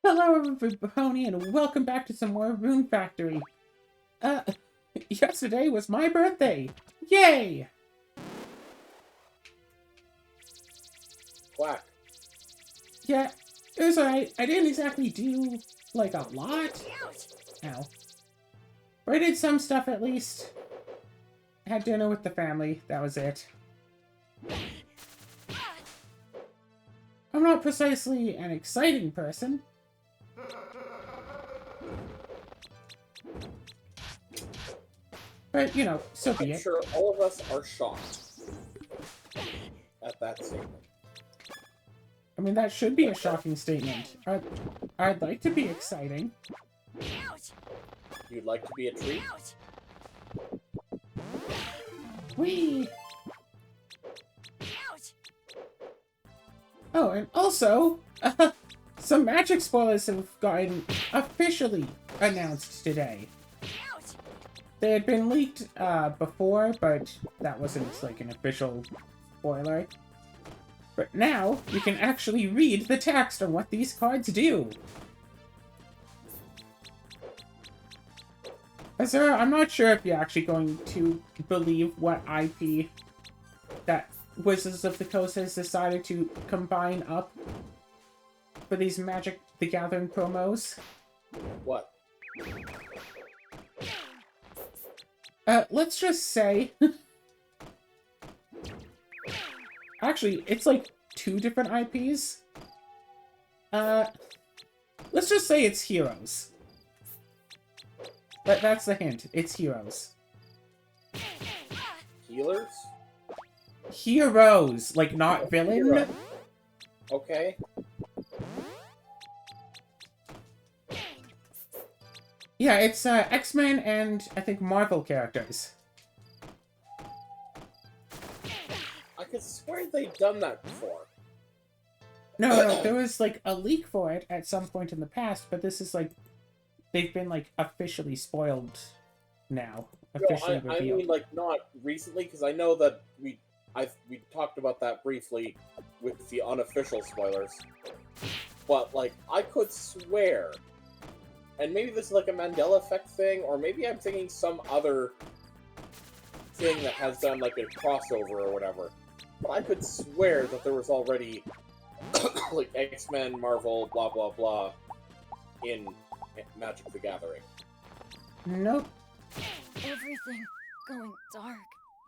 Hello, everybody, and welcome back to some more Rune Factory. Uh, yesterday was my birthday. Yay! Quack. Yeah, it was alright. I didn't exactly do, like, a lot. Ow. But I did some stuff at least. Had dinner with the family. That was it. I'm not precisely an exciting person. But, you know, so be I'm it. sure all of us are shocked at that statement. I mean, that should be a shocking statement. I'd like to be exciting. You'd like to be a treat? Whee! Oh, and also, some magic spoilers have gotten officially announced today. They had been leaked before, but that wasn't like an official spoiler. But now, you can actually read the text on what these cards do. So I'm not sure if you're actually going to believe what IP that Wizards of the Coast has decided to combine up for these Magic the Gathering promos. What? Let's just say... Actually, it's like 2 different IPs. Let's just say it's Heroes. That's the hint. It's Heroes. Healers? Heroes! Like, not villain? Hero. Okay. Yeah, it's X-Men and, I think, Marvel characters. I could swear they've done that before. No, there was, like, a leak for it at some point in the past, but this is, like, they've been, like, officially spoiled now. Officially I revealed. mean, like, not recently, because I know that we talked about that briefly with the unofficial spoilers. But, like, I could swear, and maybe this is like a Mandela effect thing, or maybe I'm thinking some other thing that has done, like, a crossover or whatever. But I could swear that there was already, like, X-Men, Marvel, blah, blah, blah, in Magic the Gathering. Nope. Everything going dark.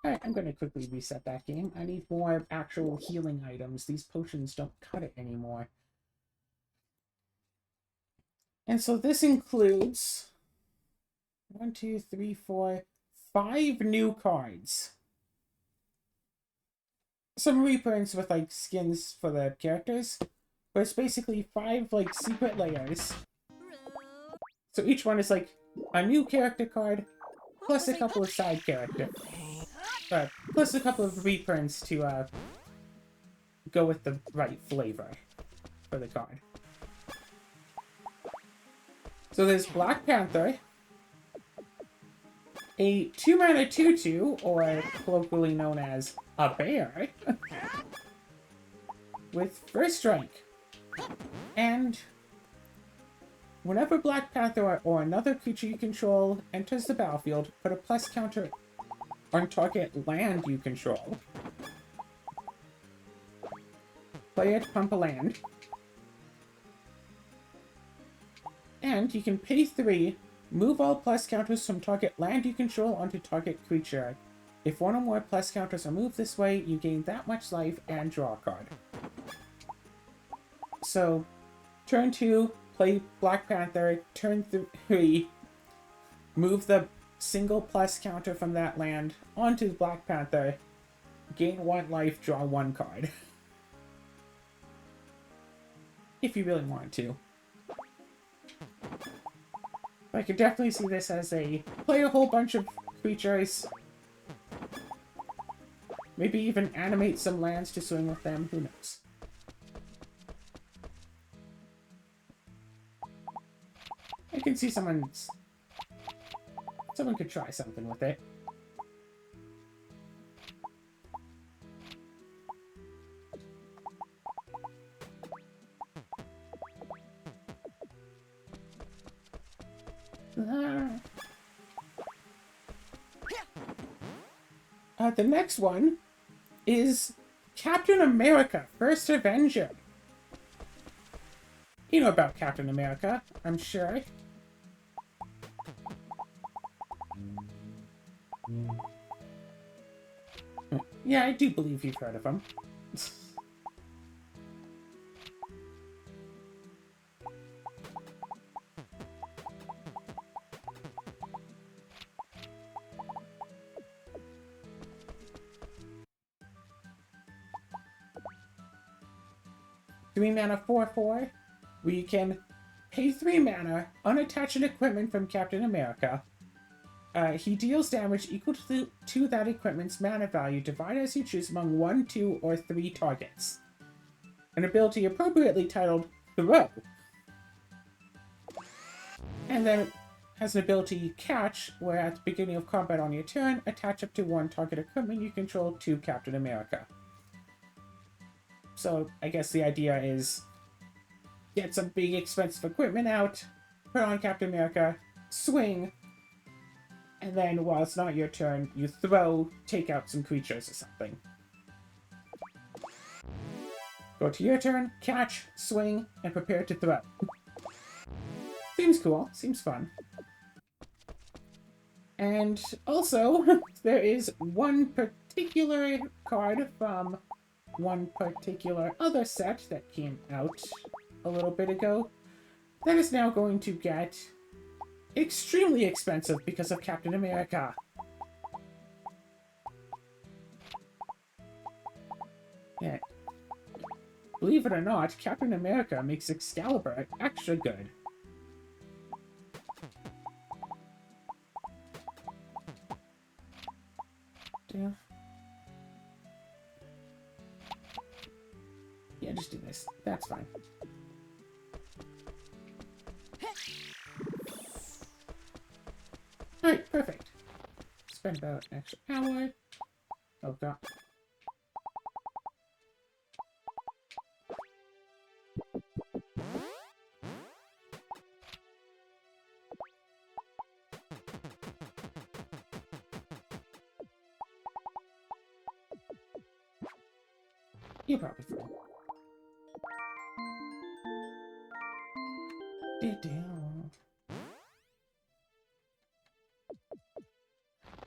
Alright, I'm gonna quickly reset that game. I need more actual healing items. These potions don't cut it anymore. And so this includes 1, 2, 3, 4, 5 new cards. Some reprints with like skins for the characters, but it's basically 5 like secret layers. So each one is like a new character card, plus a couple of side characters. Plus a couple of reprints to go with the right flavor for the card. So there's Black Panther, a 2-mana 2/2, or colloquially known as a bear, with First Strike. And whenever Black Panther or another creature you control enters the battlefield, put a plus counter on target land you control. Play it, pump a land. And you can pay 3, move all plus counters from target land you control onto target creature. If one or more plus counters are moved this way, you gain that much life and draw a card. So, turn 2, play Black Panther. Turn 3, move the single plus counter from that land onto Black Panther. Gain 1 life, draw 1 card. If you really want to. I could definitely see this as a play a whole bunch of creatures. Maybe even animate some lands to swing with them, who knows. I can see someone could try something with it. The next one is Captain America, First Avenger. You know about Captain America, I'm sure. Yeah, I do believe you've heard of him. Three mana 4/4. We can pay 3 mana, unattach an equipment from Captain America. He deals damage equal to that equipment's mana value, divided as you choose among 1, 2, or 3 targets. An ability appropriately titled Throw. And then it has an ability Catch, where at the beginning of combat on your turn, attach up to 1 target equipment you control to Captain America. So I guess the idea is get some big expensive equipment out, put on Captain America, swing, and then while it's not your turn, you throw, take out some creatures or something. Go to your turn, catch, swing, and prepare to throw. Seems cool. Seems fun. And also, there is one particular card from one particular other set that came out a little bit ago that is now going to get extremely expensive because of Captain America. Yeah. Believe it or not, Captain America makes Excalibur extra good. Yeah. Yeah, just do this. That's fine. Alright, perfect. Spend about an extra hour. Oh god. You're probably fine.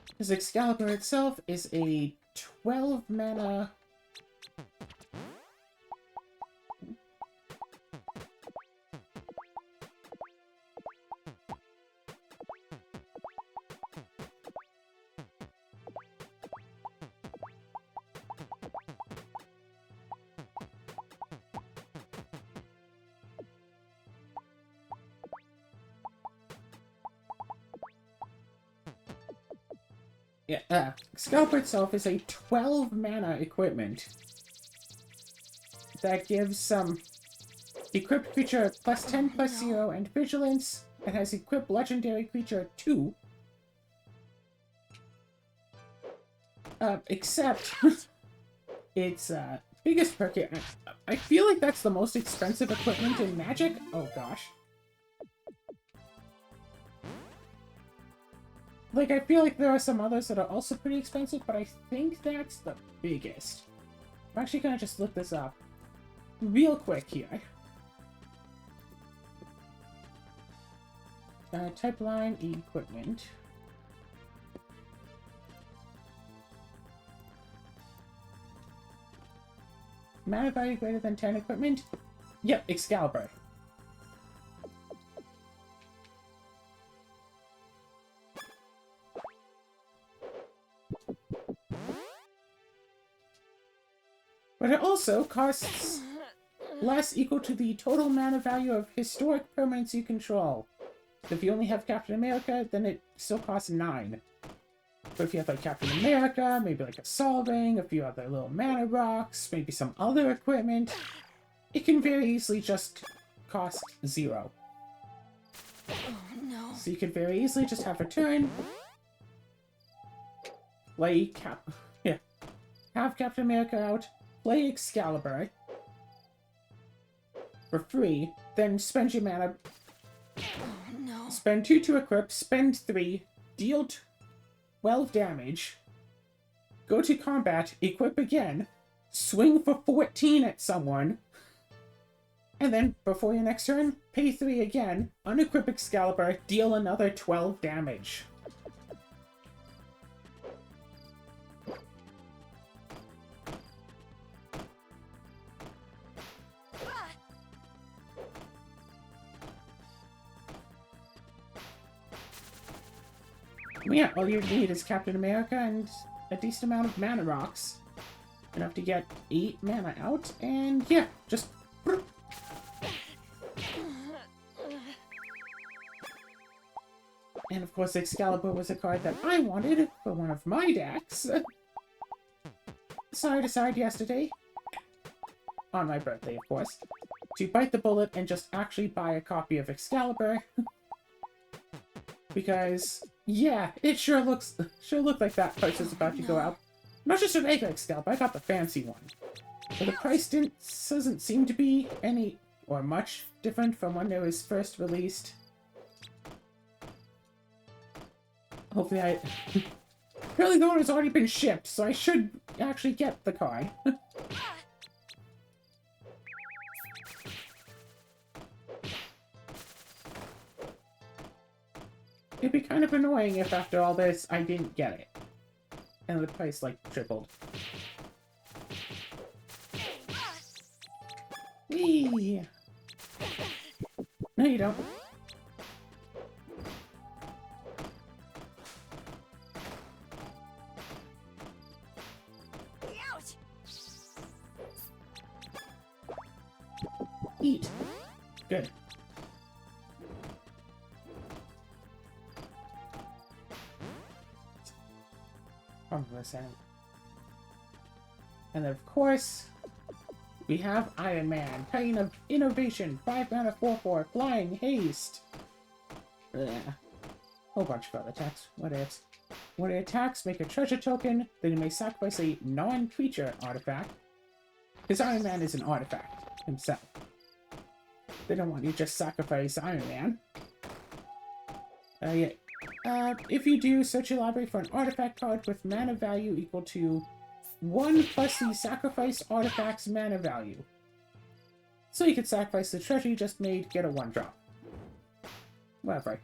Because Excalibur itself is a 12 mana. Yeah, Excalibur itself is a 12 mana equipment that gives some equipped creature +10/+0 and vigilance. It has equipped legendary creature 2. Except its biggest perk. I feel like that's the most expensive equipment in Magic. Oh gosh. Like, I feel like there are some others that are also pretty expensive, but I think that's the biggest. I'm actually gonna just look this up real quick here. Type line equipment. Mana value greater than 10 equipment? Yep, Excalibur. But it also costs less, equal to the total mana value of historic permanents you control. So if you only have Captain America, then it still costs 9. But if you have like Captain America, maybe like a Sol Ring, a few other little mana rocks, maybe some other equipment, it can very easily just cost 0. Oh no. So you can very easily just have a turn, play have Captain America out, play Excalibur for free, then spend your mana. Oh no. Spend 2 to equip, spend 3, deal 12 damage, go to combat, equip again, swing for 14 at someone, and then, before your next turn, pay 3 again, unequip Excalibur, deal another 12 damage. Yeah, all you need is Captain America and a decent amount of mana rocks. Enough to get 8 mana out, and yeah, just... And of course, Excalibur was a card that I wanted for one of my decks. So I decided yesterday, on my birthday of course, to bite the bullet and just actually buy a copy of Excalibur. Because, yeah, it sure looked like that price is about to go up. Not just a regular Excalibur, I got the fancy one. But the price doesn't seem to be any, or much, different from when it was first released. Hopefully apparently the one has already been shipped, so I should actually get the card. It'd be kind of annoying if after all this I didn't get it. And the price, like, tripled. Whee! No, you don't. Eat. Good. And then, of course, we have Iron Man, Titan of Innovation, 5 mana 4/4, Flying Haste. Ugh. Whole bunch of other attacks. What ifs? When it attacks, make a treasure token, then you may sacrifice a non-creature artifact. Because Iron Man is an artifact himself. They don't want you to just sacrifice Iron Man. Yeah. If you do, search your library for an artifact card with mana value equal to 1 plus the sacrifice artifact's mana value. So you could sacrifice the treasure you just made, get a 1-drop. Whatever.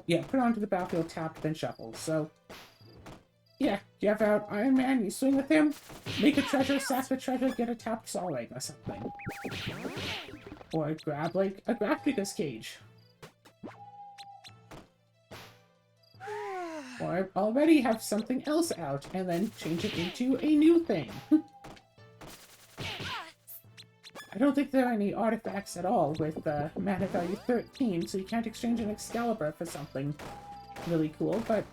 Yeah, put it onto the battlefield, tapped, then shuffle. So, yeah, you have out Iron Man, you swing with him, make a treasure, sack the treasure, get a tapped Sol Egg or something. Or grab, like, a Graphica's Cage. Or already have something else out, and then change it into a new thing. I don't think there are any artifacts at all with mana value 13, so you can't exchange an Excalibur for something really cool, but...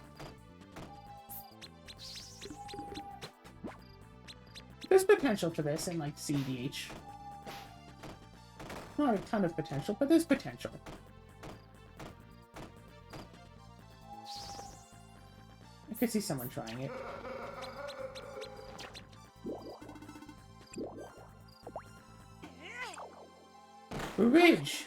there's potential for this in, like, CDH. Not a ton of potential, but there's potential. I could see someone trying it. Bridge!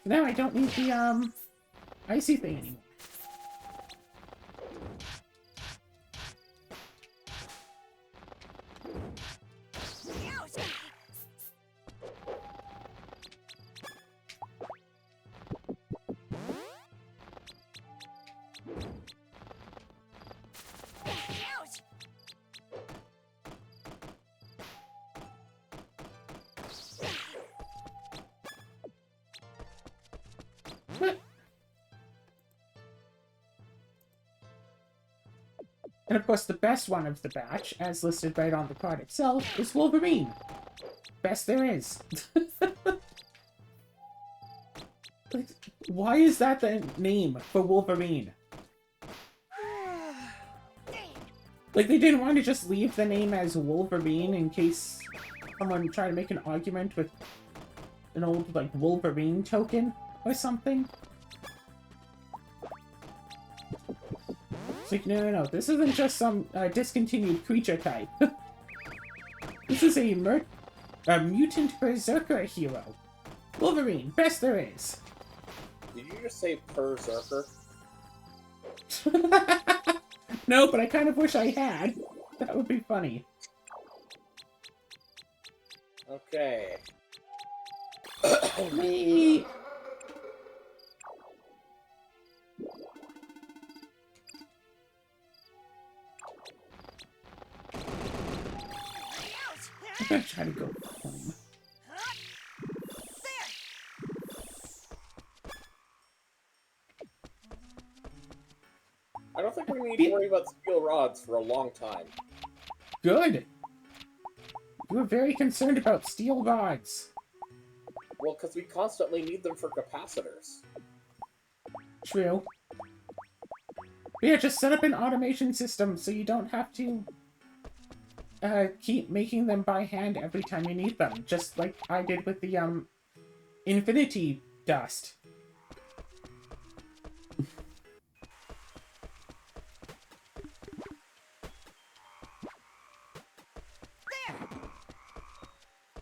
Now I don't need the, icy thing anymore. And of course, the best one of the batch, as listed right on the card itself, is Wolverine. Best there is. Like, why is that the name for Wolverine? Like, they didn't want to just leave the name as Wolverine in case someone tried to make an argument with an old, like, Wolverine token or something. It's like, no, no, no. This isn't just some discontinued creature type. This is a mutant berserker hero. Wolverine, best there is. Did you just say berserker? No, but I kind of wish I had. That would be funny. Okay. Me. I'm gonna try to go home. I don't think we need to worry about steel rods for a long time. Good. You were very concerned about steel rods. Well, because we constantly need them for capacitors. True. But yeah, just set up an automation system so you don't have to keep making them by hand every time you need them. Just like I did with the infinity dust.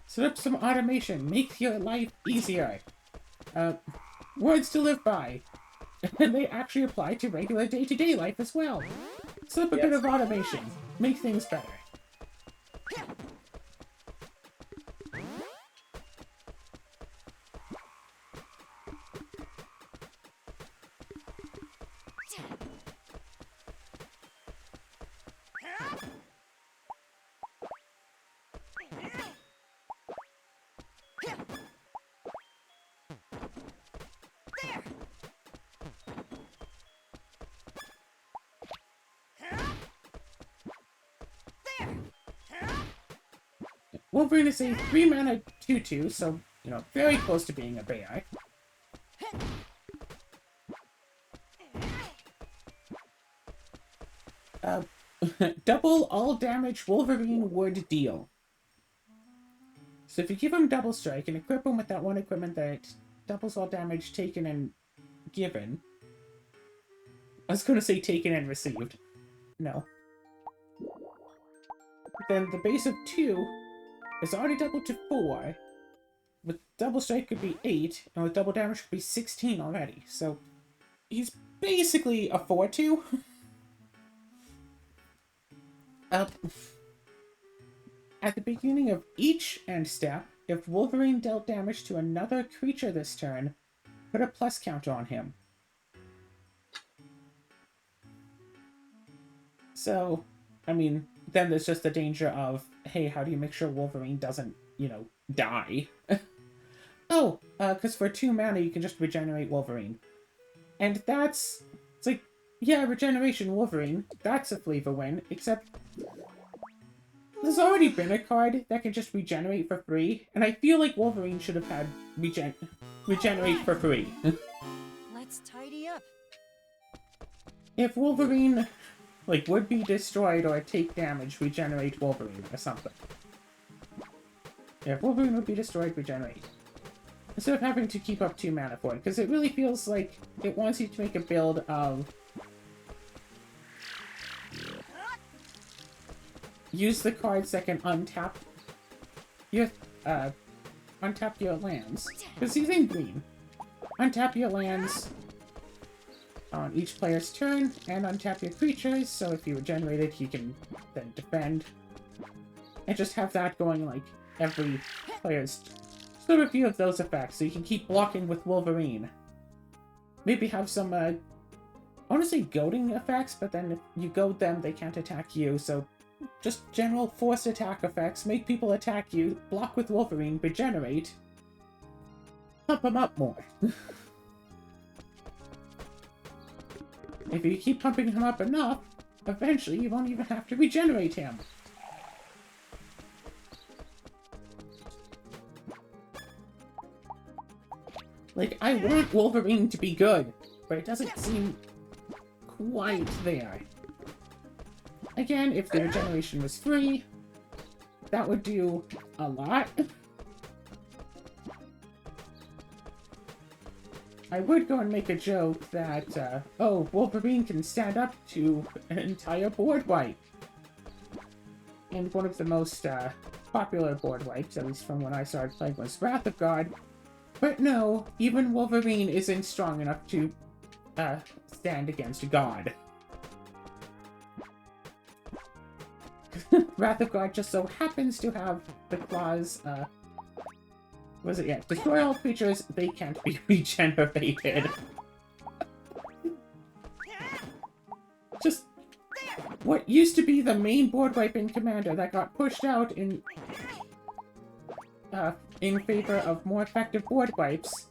Set up some automation. Make your life easier. Words to live by. And they actually apply to regular day-to-day life as well. Set up a bit of automation. Make things better. Wolverine is a 3-mana 2/2, so, you know, very close to being a bear. Double all damage Wolverine would deal. So if you give him double strike and equip him with that one equipment that doubles all damage taken and given. I was gonna say taken and received. No. Then the base of 2 is already doubled to 4. With double strike could be 8, and with double damage could be 16 already. So he's basically a 4/2. At the beginning of each end step, if Wolverine dealt damage to another creature this turn, put a plus counter on him. So, I mean, then there's just the danger of, hey, how do you make sure Wolverine doesn't, you know, die? Oh, because for 2 mana you can just regenerate Wolverine. And it's like, yeah, regeneration Wolverine, that's a flavor win, except there's already been a card that can just regenerate for free, and I feel like Wolverine should have had regenerate for free. Let's tidy up. If Wolverine, like, would be destroyed or take damage, regenerate Wolverine or something. If Wolverine would be destroyed, regenerate. Instead of having to keep up 2 mana for it, because it really feels like it wants you to make a build of use the cards that can untap your lands. Because he's in green. Untap your lands on each player's turn, and untap your creatures, so if you regenerate it, he can then defend. And just have that going like every player's sort of few of those effects, so you can keep blocking with Wolverine. Maybe have some, I want to say goading effects, but then if you goad them, they can't attack you, so just general forced attack effects, make people attack you, block with Wolverine, regenerate, pump them up more. If you keep pumping him up enough, eventually you won't even have to regenerate him. Like, I want Wolverine to be good, but it doesn't seem quite there. Again, if the regeneration was free, that would do a lot. I would go and make a joke that, oh, Wolverine can stand up to an entire board wipe. And one of the most, popular board wipes, at least from when I started playing, was Wrath of God. But no, even Wolverine isn't strong enough to, stand against God. Wrath of God just so happens to have the clause, was it? Yeah, destroy all creatures, they can't be regenerated. Just what used to be the main board wipe in Commander that got pushed out in favor of more effective board wipes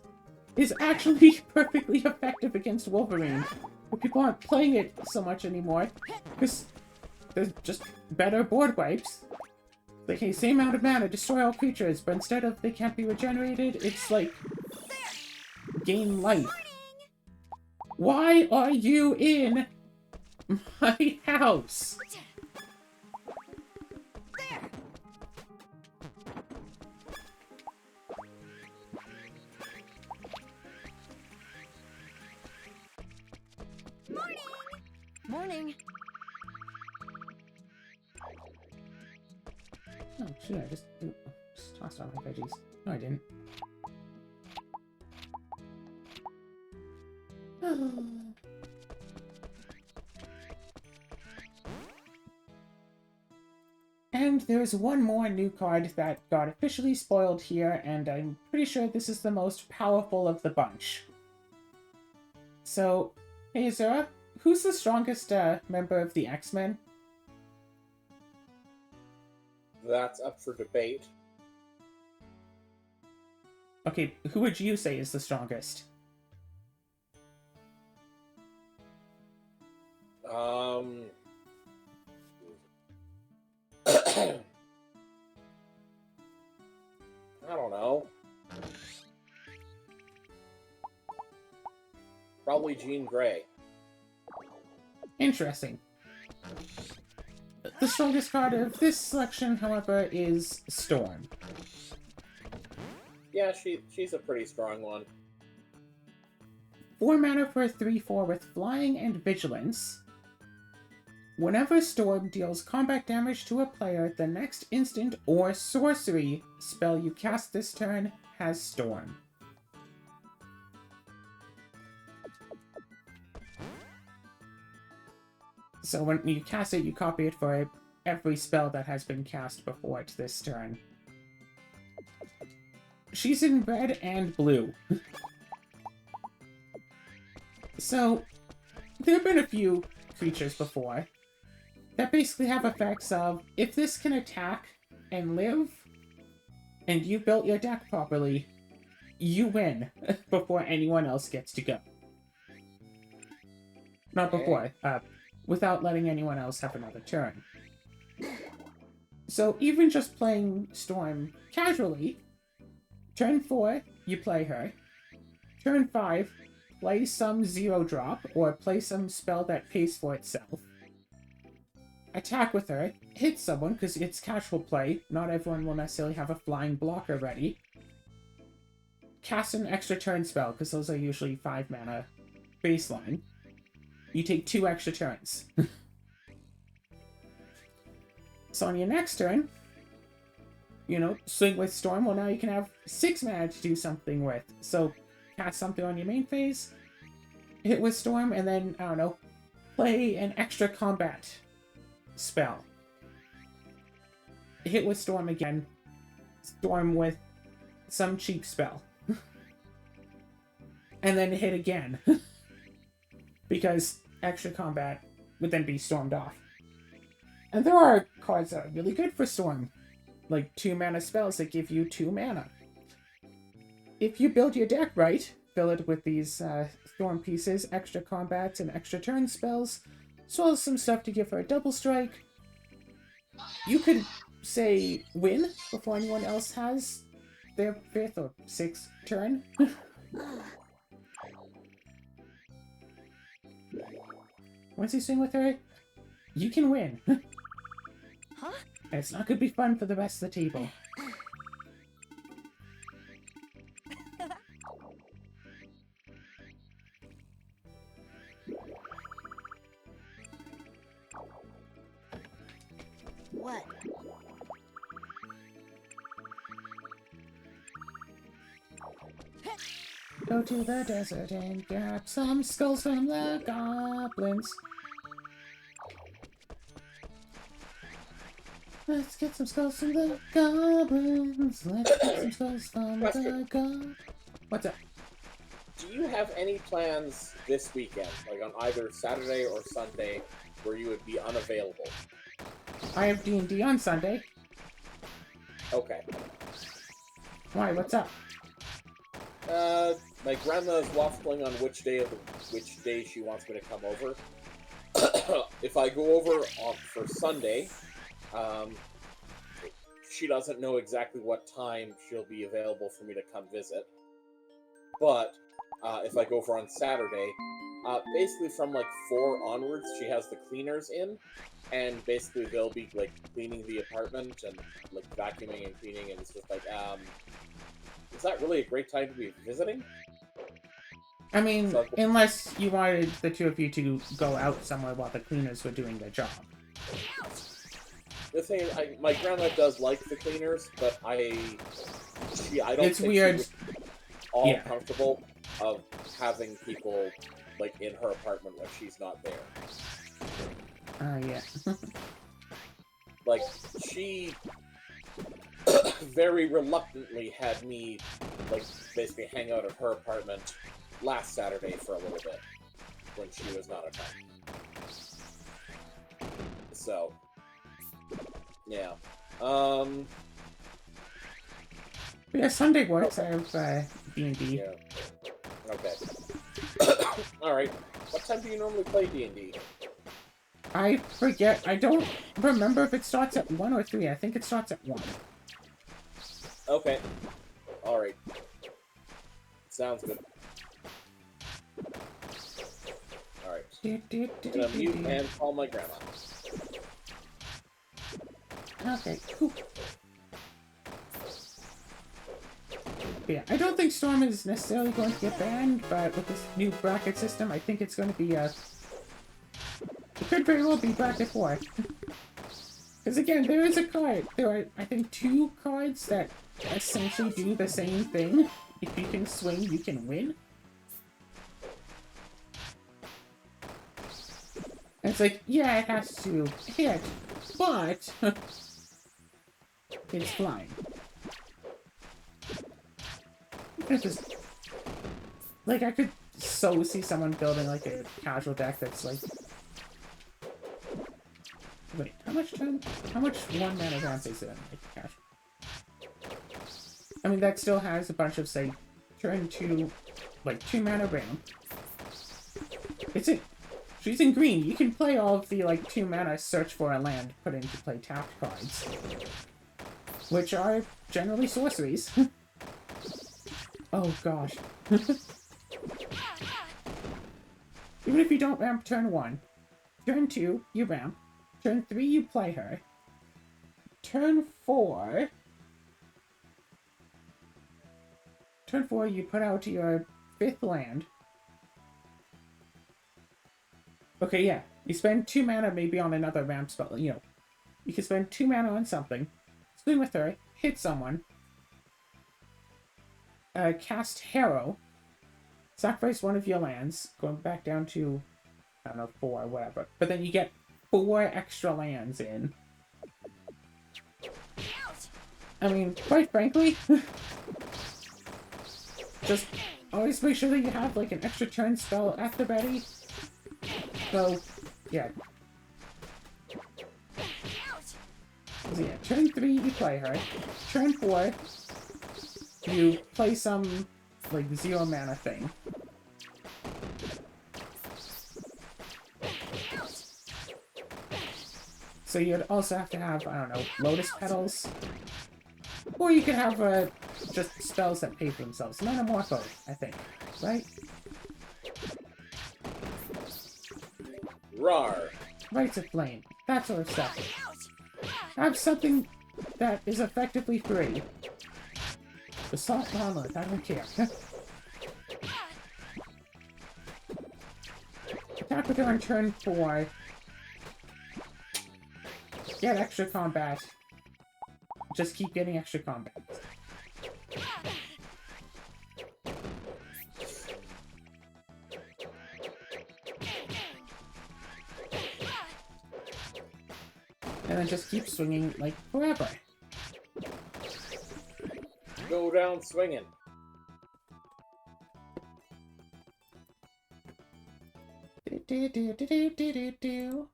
is actually perfectly effective against Wolverine. But people aren't playing it so much anymore because there's just better board wipes. Like, hey, same amount of mana, destroy all creatures, but instead of they can't be regenerated, it's like gain life. Why are you in my house? Morning. Oh, should I just tossed all my veggies? No, I didn't. And there's one more new card that got officially spoiled here, and I'm pretty sure this is the most powerful of the bunch. So, hey Azura, who's the strongest member of the X-Men? That's up for debate. Okay, who would you say is the strongest? I don't know. Probably Jean Grey. Interesting. The strongest card of this selection, however, is Storm. Yeah, she's a pretty strong one. 4 mana for a 3/4 with Flying and Vigilance. Whenever Storm deals combat damage to a player, the next instant or sorcery spell you cast this turn has Storm. So when you cast it, you copy it for every spell that has been cast before it this turn. She's in red and blue. So, there have been a few creatures before that basically have effects of, if this can attack and live, and you built your deck properly, you win before anyone else gets to go. Not before, without letting anyone else have another turn. So even just playing Storm casually, turn 4, you play her. Turn 5, play some 0-drop, or play some spell that pays for itself. Attack with her, hit someone, because it's casual play, not everyone will necessarily have a flying blocker ready. Cast an extra turn spell, because those are usually 5 mana baseline. You take 2 extra turns. So on your next turn, swing with Storm. Well, now you can have 6 mana to do something with. So cast something on your main phase, hit with Storm, and then, I don't know, play an extra combat spell. Hit with Storm again. Storm with some cheap spell. And then hit again. Because extra combat would then be stormed off. And there are cards that are really good for Storm. Like 2 mana spells that give you 2 mana. If you build your deck right, fill it with these Storm pieces, extra combats, and extra turn spells, as well as some stuff to give her a double strike, you could, say, win before anyone else has their 5th or 6th turn. Once you swing with her, you can win. Huh? And it's not going to be fun for the rest of the table. what? Go to the desert and grab some skulls from the goblins. Let's get some skulls from the goblins. Let's get some skulls from the goblins. What's up? Do you have any plans this weekend, like on either Saturday or Sunday, where you would be unavailable? I have D&D on Sunday. Okay. Why? What's up? My grandma's waffling on which day she wants me to come over. If I go over for Sunday, she doesn't know exactly what time she'll be available for me to come visit. But if I go over on Saturday, basically from like 4 onwards, she has the cleaners in, and basically they'll be like cleaning the apartment and like vacuuming and cleaning, and it's just like, is that really a great time to be visiting? I mean, So, unless you wanted the two of you to go out somewhere while the cleaners were doing their job. the thing is, my grandma does like the cleaners, but I don't It's think weird. she would be all Yeah. comfortable of having people like in her apartment when she's not there. Yeah. Like, she very reluctantly had me like basically hang out at her apartment last Saturday for a little bit when she was not at home. So, yeah. Yeah, Sunday works. I have D&D. Yeah. Okay. Alright. What time do you normally play D&D? I forget. I don't remember if it starts at 1 or 3. I think it starts at 1. Okay. Alright. Sounds good. Alright. I'm gonna mute and call my grandma. Okay, cool. Yeah, I don't think Storm is necessarily going to get banned, but with this new bracket system, I think it's going to be, it could very well be bracket 4. Because again, there is a card. There are, I think, 2 cards that essentially do the same thing. If you can swing, you can win. And it's like, yeah, it has to hit, but it's flying. It's just, like, I could so see someone building, like, a casual deck that's, like... Wait, how much 1 mana ramp is it in, like, casual? I mean, that still has a bunch of, say, turn 2, like, 2 mana ramp. She's in green. You can play all of the, like, 2 mana search for a land put into play tapped cards. Which are generally sorceries. Oh gosh. Even if you don't ramp turn 1, turn 2, you ramp. Turn 3, you play her. Turn 4, you put out your 5th land. Okay, yeah. You spend 2 mana maybe on another ramp spell, you know. You can spend 2 mana on something, swing with her, hit someone, cast Harrow, sacrifice 1 of your lands, going back down to, I don't know, 4 or whatever. But then you get 4 extra lands in. I mean, quite frankly, just always make sure that you have, like, an extra turn spell at the ready. So, yeah. So yeah, turn 3, you play her. Turn 4, you play some, like, 0 mana thing. So you'd also have to have, I don't know, Lotus Petals. Or you could have, just spells that pay for themselves. Metamorpho, I think. Right? Rar. Rites of Flame. That sort of stuff. Have something that is effectively free. Assault Monolith, I don't care. Attack with her on turn 4. get extra combat. Just keep getting extra combat. And then just keep swinging, like, forever. Go down swinging. Do.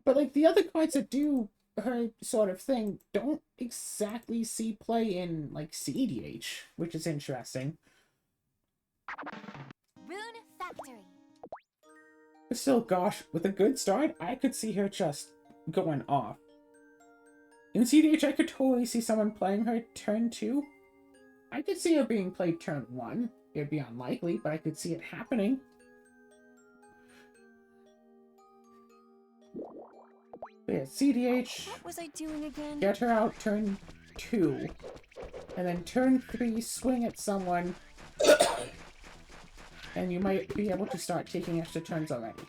But, like, the other cards that do her sort of thing don't exactly see play in, like, CDH, which is interesting. Rune Factory. But still, gosh, with a good start, I could see her just going off. In CDH, I could totally see someone playing her turn 2. I could see her being played turn 1. It'd be unlikely, but I could see it happening. But yeah, CDH, What was I doing again? get her out turn 2. And then turn 3, swing at someone. And you might be able to start taking extra turns already.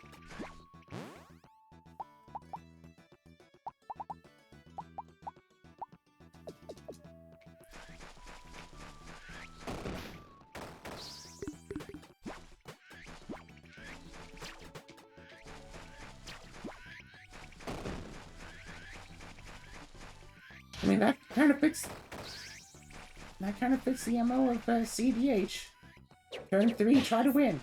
I mean, that kind of fits the MO of CDH. Turn 3, try to win.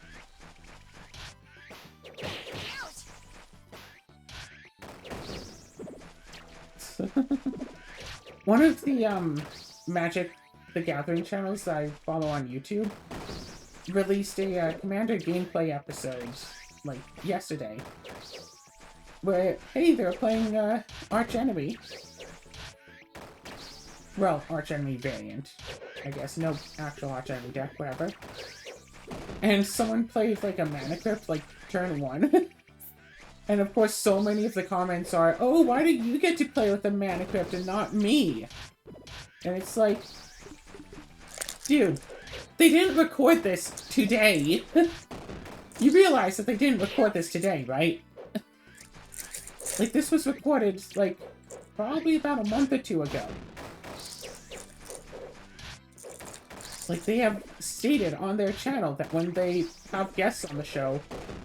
One of the Magic the Gathering channels that I follow on YouTube released a Commander gameplay episode, like, yesterday. Where, hey, they're playing Arch Enemy. Well, Arch Enemy variant, I guess. No actual Arch Enemy deck, whatever. And someone played, like, a Mana Crypt, like, turn 1. And of course, so many of the comments are, oh, why do you get to play with the Mana Crypt and not me? And it's like, dude, they didn't record this today. You realize that they didn't record this today, right? Like, this was recorded, like, probably about a month or 2 ago. Like, they have stated on their channel that when they have guests on the show,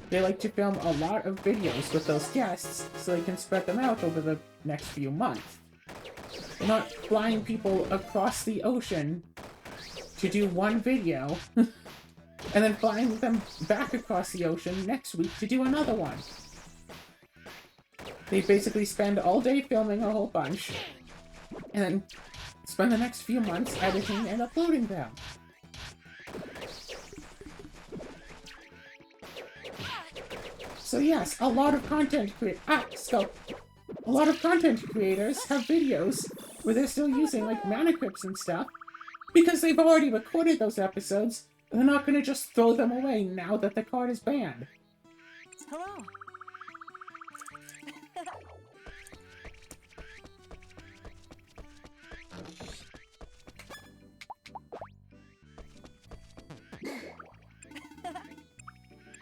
they like to film a lot of videos with those guests so they can spread them out over the next few months. They're not flying people across the ocean to do one video, and then flying them back across the ocean next week to do another one. They basically spend all day filming a whole bunch, and then spend the next few months editing and uploading them. So yes, a lot of content creators have videos where they're still using, like, Mana Crypts and stuff, because they've already recorded those episodes, and they're not gonna just throw them away now that the card is banned. Hello.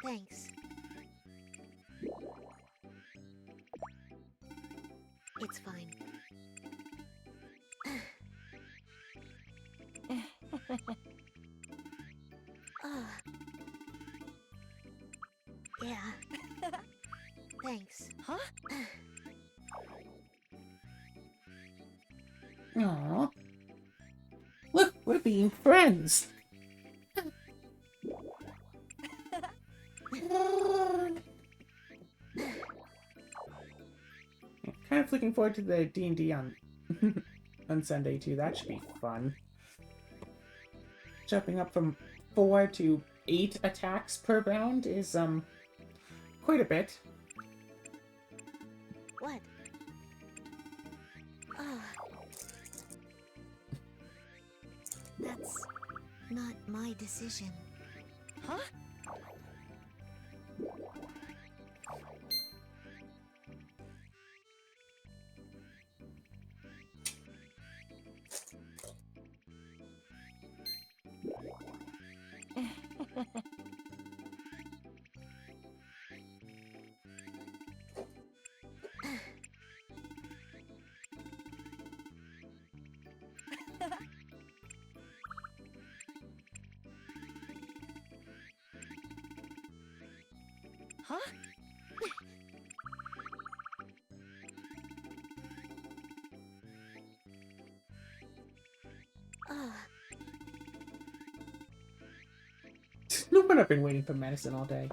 Thanks. It's fine. Ah. Yeah. Thanks. Huh? Aww. Look, we're being friends! Kind of looking forward to the D&D on on Sunday too. That should be fun. Jumping up from 4 to 8 attacks per round is quite a bit. What? Ah. That's not my decision. Huh? Huh? Ugh. No one have been waiting for medicine all day.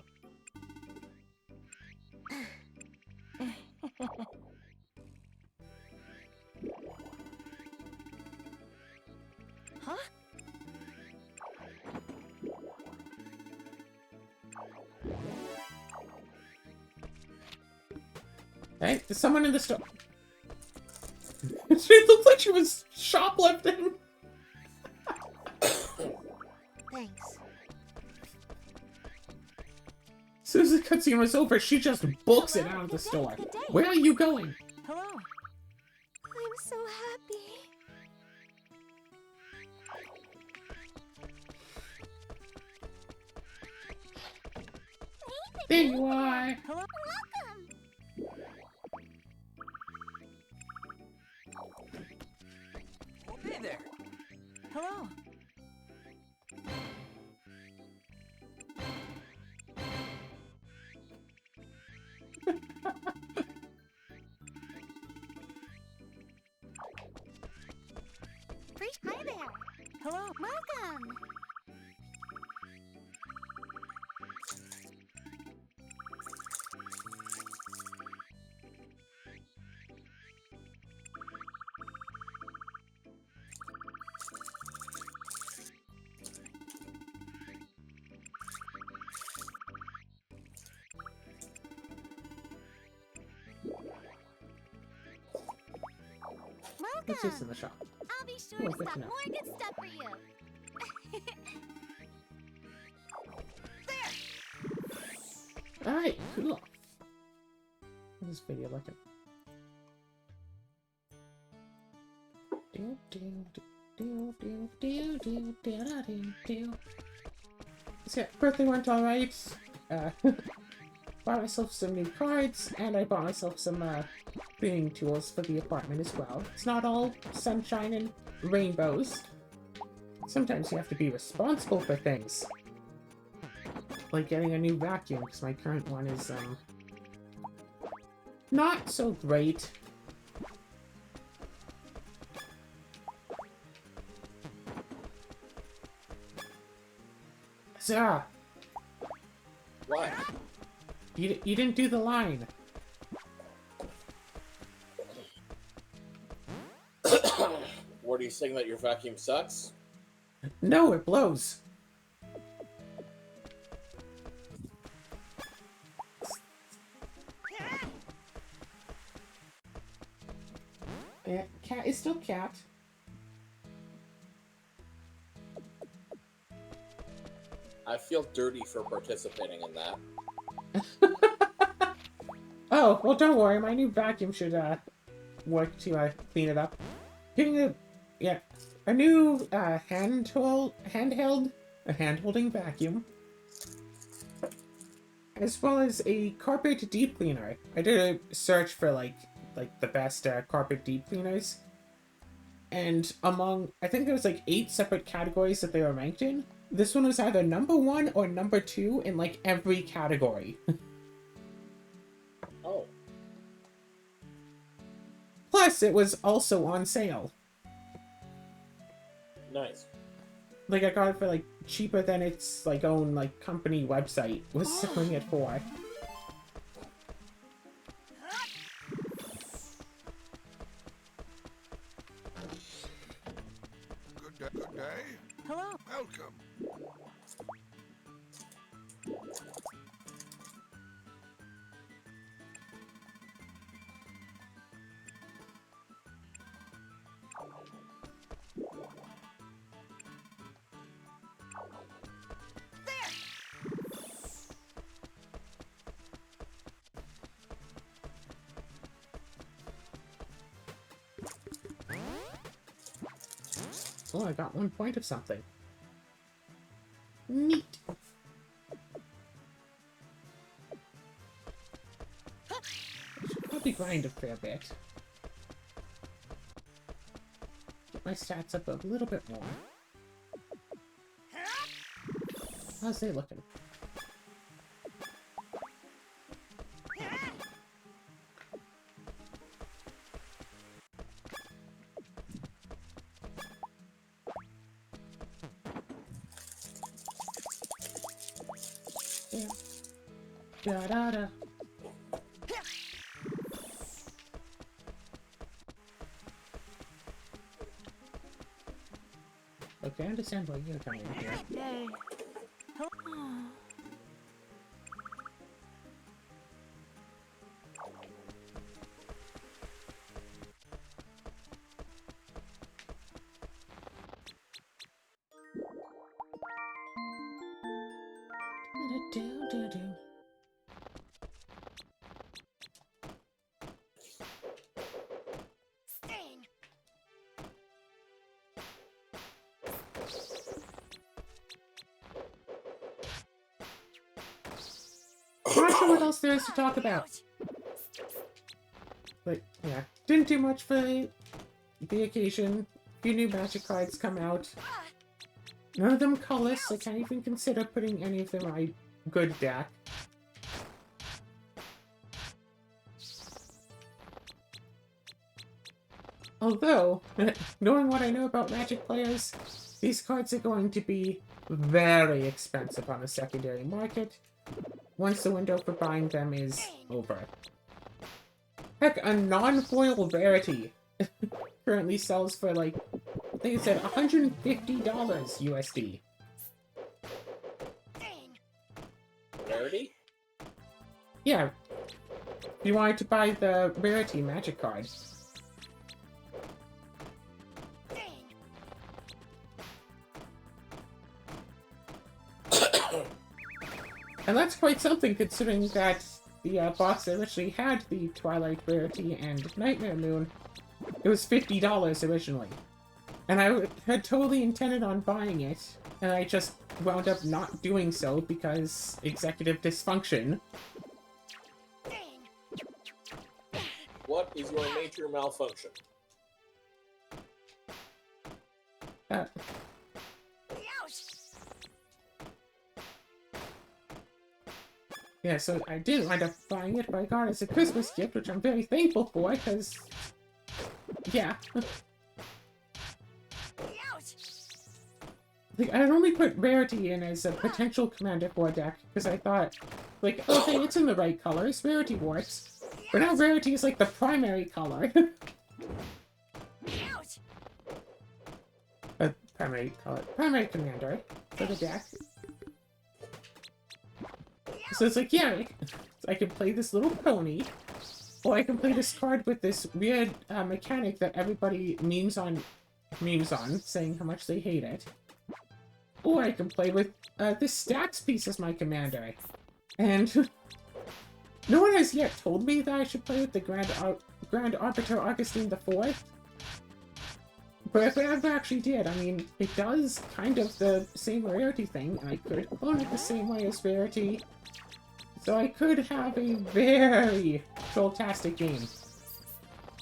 Huh? Hey, there's someone in the store. She looked like she was shoplifting. Thanks. As soon as the cutscene was over, she just books it out of the store. Good day. Where are you going? Hello. I'm so happy. There you are. Hello. Hey there. Hello. Hi there. Hello. Welcome. What's this in the shop? I'll be sure Oh, to good to stock know. more good stuff for you. Alright, cool. How's this video looking? So yeah, birthday went alright. Bought myself some new cards, and I bought myself some cleaning tools for the apartment as well. It's not all sunshine and rainbows. Sometimes you have to be responsible for things. Like getting a new vacuum, because my current one is, not so great. Sarah, What? you didn't do the line. What are you saying, that your vacuum sucks? No, it blows. Yeah, cat is still cat. I feel dirty for participating in that. Oh, well, don't worry. My new vacuum should work to clean it up. Getting a new hand-holding vacuum, as well as a carpet deep cleaner. I did a search for like the best carpet deep cleaners, and among, I think there was like 8 separate categories that they were ranked in. This one was either number 1 or number 2 in like every category. Oh. Plus, it was also on sale. Nice. Like, I got it for like cheaper than its like own like company website was selling it for. Good day. Hello. Welcome. Oh, I got 1 point of something. Neat. Should probably grind a fair bit. Get my stats up a little bit more. How's they looking? Yeah. Da da da. Okay, I understand why you're coming in here. Yay. Hello. Do-do-do-do-do. Sting. I'm not sure what else there is to talk about. But yeah, didn't do much for the occasion. A few new magic cards come out. None of them colorless. I can't even consider putting any of them in my good deck. Although, knowing what I know about Magic players, these cards are going to be very expensive on the secondary market once the window for buying them is over. Heck, a non-foil rarity currently sells for like, I think it said $150 USD. Rarity? Yeah. If you wanted to buy the rarity magic card. And that's quite something considering that the box that originally had the Twilight Rarity and Nightmare Moon, it was $50 originally. And I had totally intended on buying it, and I just wound up not doing so because executive dysfunction. What is your major malfunction? Yeah, so I did wind up buying it, but I got it as a Christmas gift, which I'm very thankful for, because... yeah. Like, I had only put Rarity in as a potential Commander 4 deck, because I thought, like, okay, it's in the right colors, Rarity works. But now Rarity is, like, the primary color. Primary Commander for the deck. So it's like, yeah, I can play this little pony, or I can play this card with this weird mechanic that everybody memes on, saying how much they hate it. Or I can play with this stats piece as my commander. And no one has yet told me that I should play with the Grand Arbiter Augustine IV. But if I ever actually did, I mean, it does kind of the same rarity thing, and I could clone it the same way as rarity. So I could have a very troll-tastic game.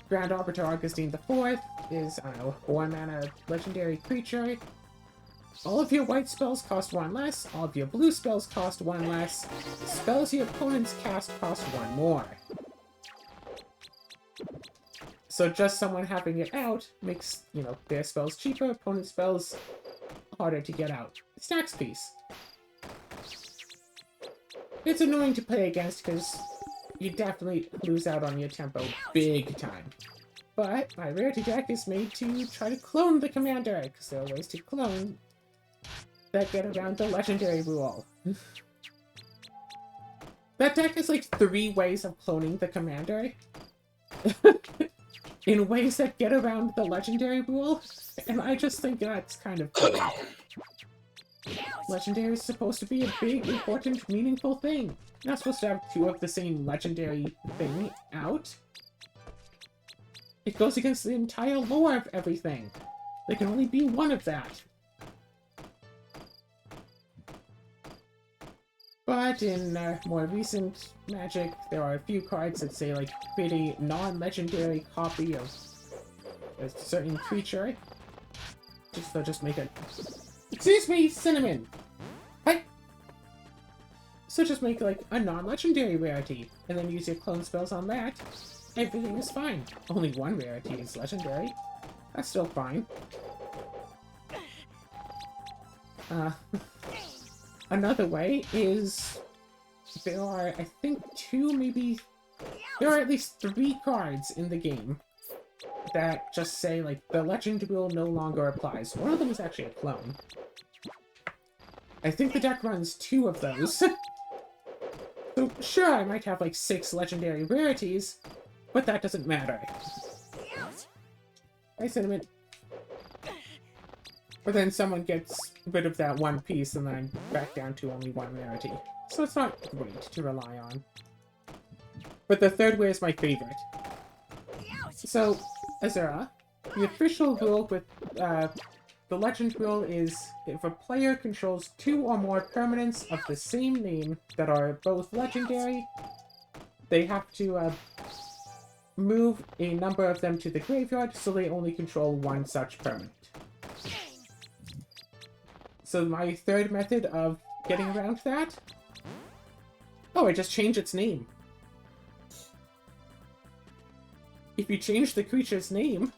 Grand Arbiter Augustine IV is, I don't know, 4-mana legendary creature. All of your white spells cost 1 less, all of your blue spells cost 1 less, spells your opponents cast cost 1 more. So just someone having it out makes, you know, their spells cheaper, opponent spells harder to get out. Stacks piece. It's annoying to play against because you definitely lose out on your tempo big time. But my rarity deck is made to try to clone the commander, because there are ways to clone that get around the legendary rule. That deck has like 3 ways of cloning the commander. In ways that get around the legendary rule, and I just think that's kind of cool. Legendary is supposed to be a big, important, meaningful thing. You're not supposed to have 2 of the same legendary thing out. It goes against the entire lore of everything. There can only be 1 of that. But in more recent Magic, there are a few cards that say, like, create a non-legendary copy of a certain creature. They'll just make a... Excuse me, Cinnamon! Hi! So just make, like, a non-legendary rarity, and then use your clone spells on that. Everything is fine. Only 1 rarity is legendary. That's still fine. Another way is there are, I think, there are at least 3 cards in the game that just say, like, the legend wheel no longer applies. One of them is actually a clone. I think the deck runs 2 of those. So, sure, I might have, like, 6 legendary rarities, but that doesn't matter. Hi, Cinnamon. But then someone gets rid of that one piece, and then I'm back down to only 1 rarity. So it's not great to rely on. But the third way is my favorite. So, Azura, the official rule with the legend rule is if a player controls 2 or more permanents of the same name that are both legendary, they have to move a number of them to the graveyard, so they only control 1 such permanent. So my third method of getting around that? Oh, I just changed its name. If you change the creature's name,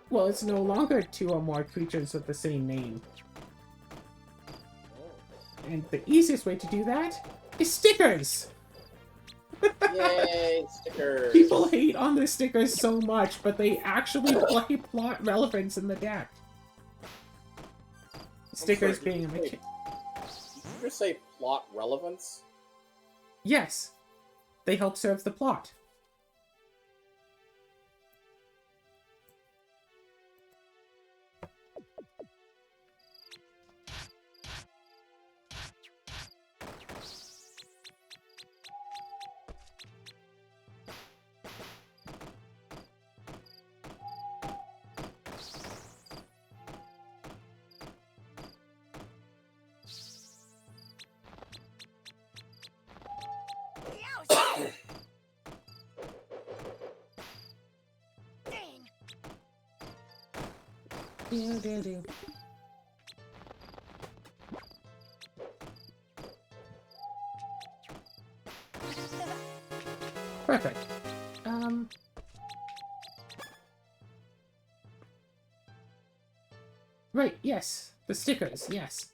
well, it's no longer 2 or more creatures with the same name. And the easiest way to do that is stickers! Yay, stickers! People hate on the stickers so much, but they actually play plot relevance in the deck. Stickers being a mechanic. Did you just say plot relevance? Yes. They help serve the plot. Perfect. Right, yes. The stickers, yes.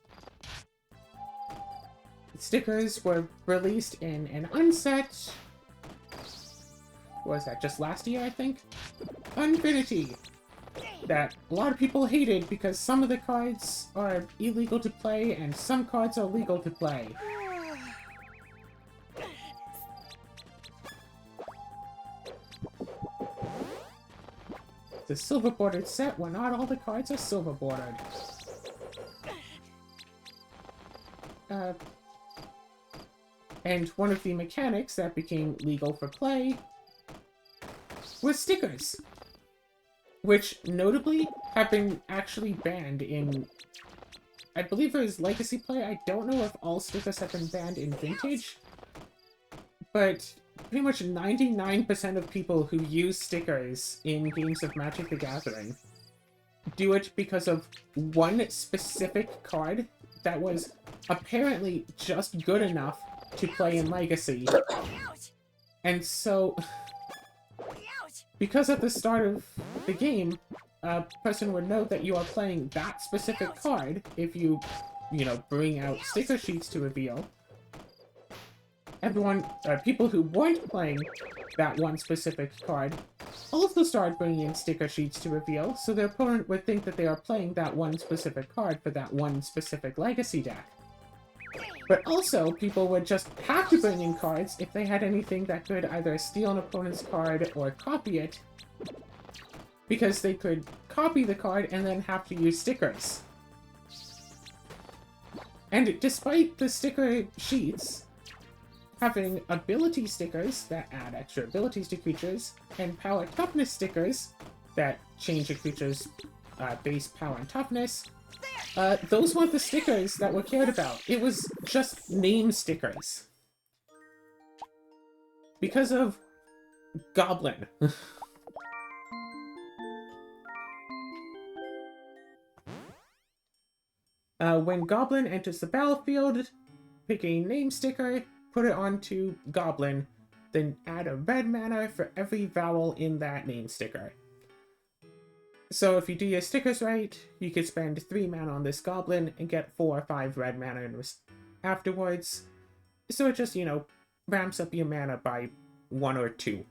The stickers were released in an unset... What was that, just last year, I think? Infinity! That a lot of people hated because some of the cards are illegal to play and some cards are legal to play. The silver bordered set where not all the cards are silver bordered. And one of the mechanics that became legal for play was stickers. Which, notably, have been actually banned in... I believe it was Legacy play. I don't know if all stickers have been banned in Vintage. But pretty much 99% of people who use stickers in games of Magic the Gathering do it because of one specific card that was apparently just good enough to play in Legacy. And so... because at the start of the game, a person would know that you are playing that specific card if you bring out sticker sheets to reveal. People who weren't playing that one specific card also started bringing in sticker sheets to reveal, so their opponent would think that they are playing that one specific card for that one specific Legacy deck. But also, people would just have to bring in cards if they had anything that could either steal an opponent's card or copy it, because they could copy the card and then have to use stickers. And despite the sticker sheets having ability stickers that add extra abilities to creatures, and power toughness stickers that change a creature's base power and toughness, those weren't the stickers that were cared about. It was just name stickers. Because of Goblin. When Goblin enters the battlefield, pick a name sticker, put it onto Goblin, then add a red mana for every vowel in that name sticker. So if you do your stickers right, you could spend 3 mana on this Goblin and get 4 or 5 red mana afterwards. So it just, ramps up your mana by 1 or 2.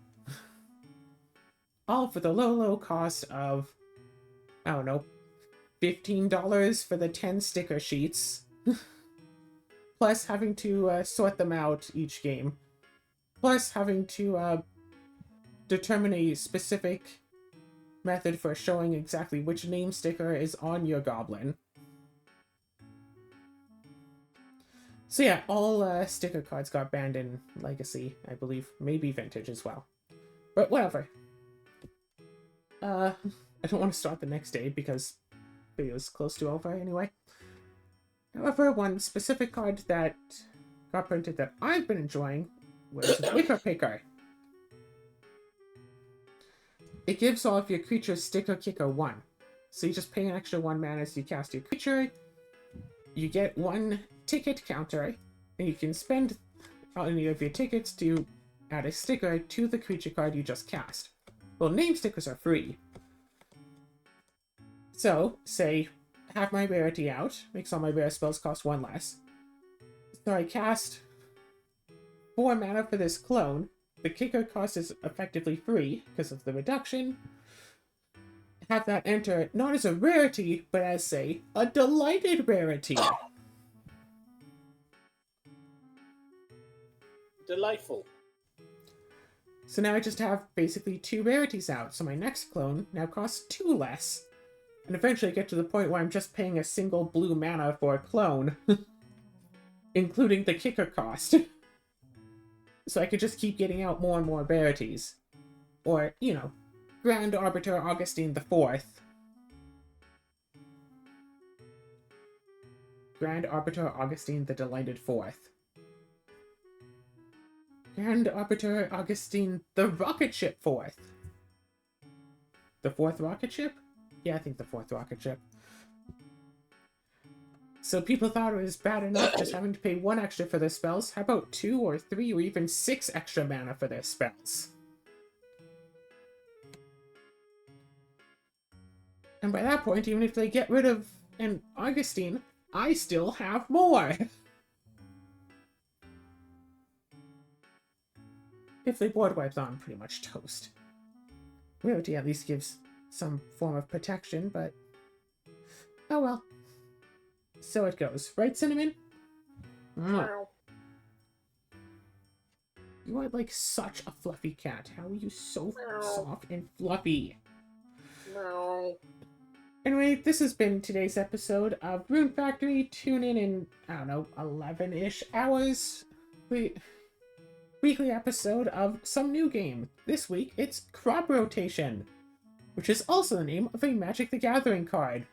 All for the low cost of, I don't know, $15 for the 10 sticker sheets. Plus having to sort them out each game. Plus having to determine a specific method for showing exactly which name sticker is on your goblin. So yeah, all sticker cards got banned in Legacy, I believe. Maybe Vintage as well. But whatever. I don't want to start the next day because the video's close to over anyway. However, one specific card that got printed that I've been enjoying was Wicker Picker. It gives all of your creatures Sticker Kicker 1. So you just pay an extra 1 mana as you cast your creature. You get 1 ticket counter, and you can spend any of your tickets to add a sticker to the creature card you just cast. Well, name stickers are free. So, say, have my rarity out, makes all my rare spells cost 1 less. So I cast 4 mana for this clone. The kicker cost is effectively free because of the reduction. Have that enter not as a rarity, but as, say, a delighted rarity. Delightful. So now I just have basically 2 rarities out, so my next clone now costs 2 less. And eventually get to the point where I'm just paying a single blue mana for a clone. Including the kicker cost. So I could just keep getting out more and more rarities. Or, Grand Arbiter Augustine IV. Grand Arbiter Augustine the Delighted Fourth. Grand Arbiter Augustine the Rocket Ship Fourth. The 4th rocket ship? Yeah, I think the 4th rocket ship. So people thought it was bad enough just having to pay 1 extra for their spells. How about 2 or 3 or even 6 extra mana for their spells? And by that point, even if they get rid of an Augustine, I still have more! If they board wipe, I'm pretty much toast. Rarity at least gives some form of protection, but oh well. So it goes. Right, Cinnamon? Meow. You are like such a fluffy cat. How are you so Meow. soft and fluffy? Meow. Anyway, this has been today's episode of Rune Factory. Tune in, I don't know, 11-ish hours. Weekly episode of some new game. This week, it's Crop Rotation, which is also the name of a Magic the Gathering card.